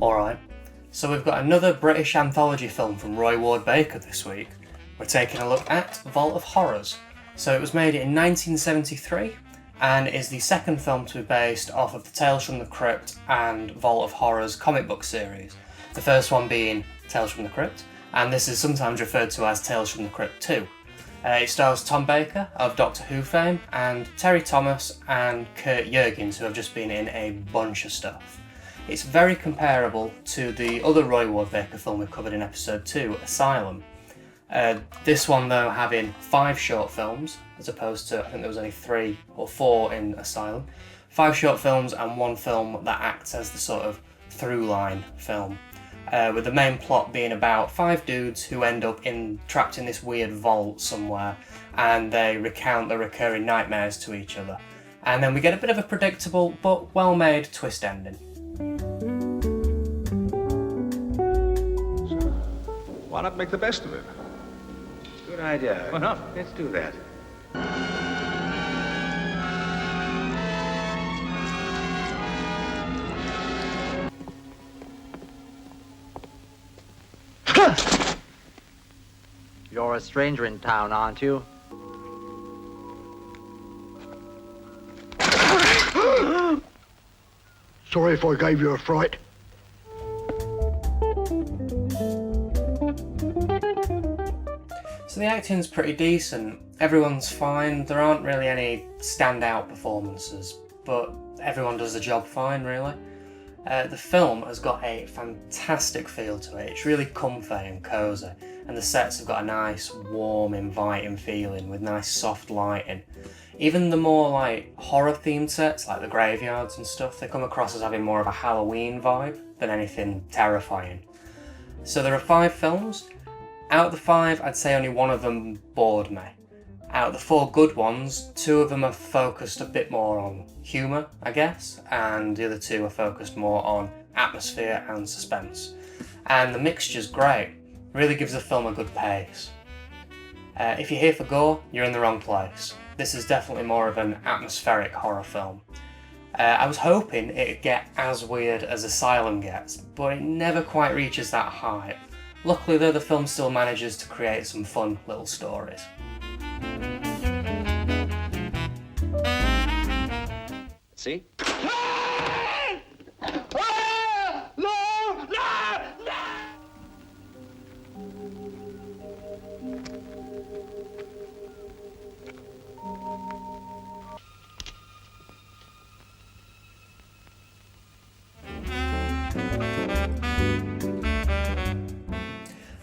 Alright, so we've got another British anthology film from Roy Ward Baker this week. We're taking a look at Vault of Horrors. So it was made in 1973 and is the second film to be based off of the Tales from the Crypt and Vault of Horrors comic book series. The first one being Tales from the Crypt, and this is sometimes referred to as Tales from the Crypt 2. It stars Tom Baker of Doctor Who fame and Terry Thomas and Kurt Jurgens, who have just been in a bunch of stuff. It's very comparable to the other Roy Ward Baker film we covered in episode 2, Asylum. This one though having 5 short films, as opposed to, I think there was only 3 or 4 in Asylum. 5 short films and 1 film that acts as the sort of through line film. With the main plot being about 5 dudes who end up trapped in this weird vault somewhere, and they recount their recurring nightmares to each other. And then we get a bit of a predictable but well-made twist ending. Why not make the best of it? Good idea. Why not? Let's do that. You're a stranger in town, aren't you? Sorry if I gave you a fright. So the acting's pretty decent, everyone's fine, there aren't really any standout performances, but everyone does the job fine really. The film has got a fantastic feel to it, it's really comfy and cosy, and the sets have got a nice, warm, inviting feeling with nice soft lighting. Even the more like horror themed sets, like the graveyards and stuff, they come across as having more of a Halloween vibe than anything terrifying. So there are 5 films. Out of the 5, I'd say only 1 of them bored me. Out of the 4 good ones, 2 of them are focused a bit more on humour, I guess, and the other 2 are focused more on atmosphere and suspense. And the mixture's great, really gives the film a good pace. If you're here for gore, you're in the wrong place. This is definitely more of an atmospheric horror film. I was hoping it'd get as weird as Asylum gets, but it never quite reaches that height. Luckily though, the film still manages to create some fun little stories. See?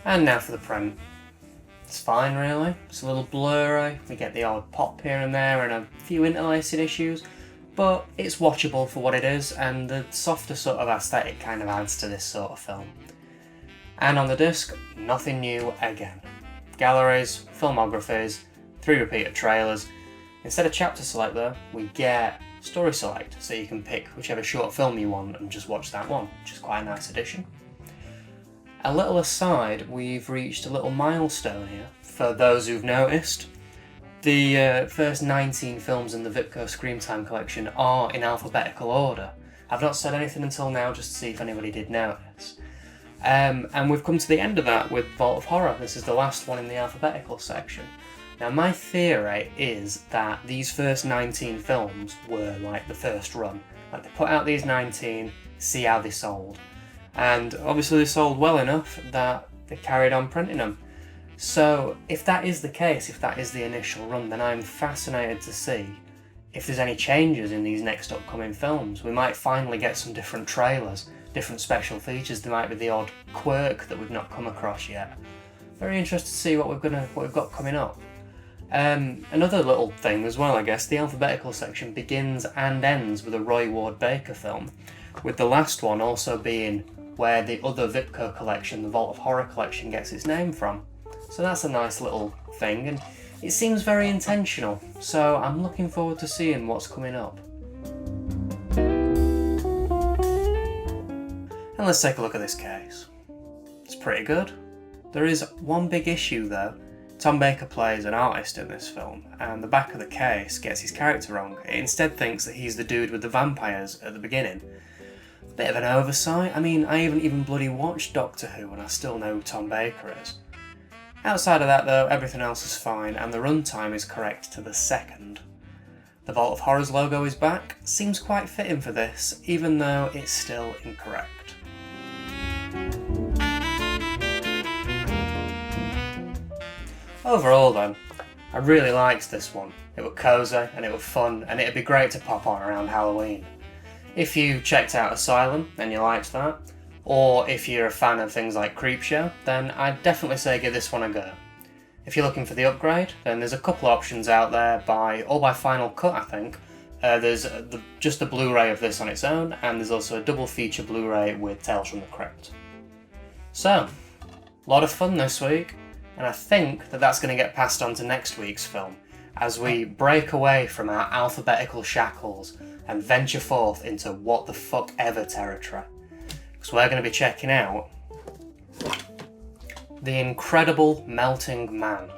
And now for the print. It's fine really, it's a little blurry, we get the odd pop here and there and a few interlaced issues, but it's watchable for what it is, and the softer sort of aesthetic kind of adds to this sort of film. And on the disc, nothing new again. Galleries, filmographies, 3 repeated trailers. Instead of chapter select though, we get story select, so you can pick whichever short film you want and just watch that one, which is quite a nice addition. A little aside, we've reached a little milestone here, for those who've noticed. The first 19 films in the Vipco Screamtime Collection are in alphabetical order. I've not said anything until now just to see if anybody did notice. And we've come to the end of that with Vault of Horror. This is the last one in the alphabetical section. Now my theory is that these first 19 films were like the first run. Like they put out these 19, see how they sold. And obviously they sold well enough that they carried on printing them. So if that is the case, if that is the initial run, then I'm fascinated to see if there's any changes in these next upcoming films. We might finally get some different trailers, different special features, there might be the odd quirk that we've not come across yet. Very interested to see what we've got coming up. Another little thing as well, I guess, the alphabetical section begins and ends with a Roy Ward Baker film, with the last one also being where the other Vipco collection, the Vault of Horror collection, gets its name from. So that's a nice little thing, and it seems very intentional, so I'm looking forward to seeing what's coming up. And let's take a look at this case. It's pretty good. There is one big issue though. Tom Baker plays an artist in this film, and the back of the case gets his character wrong. It instead thinks that he's the dude with the vampires at the beginning. Bit of an oversight. I mean, I haven't even bloody watched Doctor Who and I still know who Tom Baker is. Outside of that though, everything else is fine and the runtime is correct to the second. The Vault of Horrors logo is back, seems quite fitting for this, even though it's still incorrect. Overall then, I really liked this one. It was cosy and it was fun and it'd be great to pop on around Halloween. If you checked out Asylum and you liked that, or if you're a fan of things like Creepshow, then I'd definitely say give this one a go. If you're looking for the upgrade, then there's a couple of options out there all by Final Cut I think. There's just the Blu-ray of this on its own, and there's also a double feature Blu-ray with Tales from the Crypt. So, a lot of fun this week, and I think that that's going to get passed on to next week's film, as we break away from our alphabetical shackles and venture forth into what the fuck ever territory. Because we're going to be checking out The Incredible Melting Man.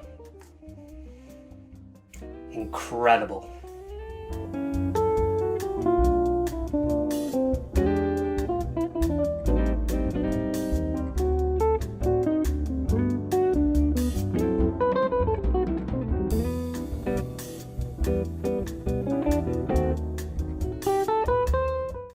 Incredible.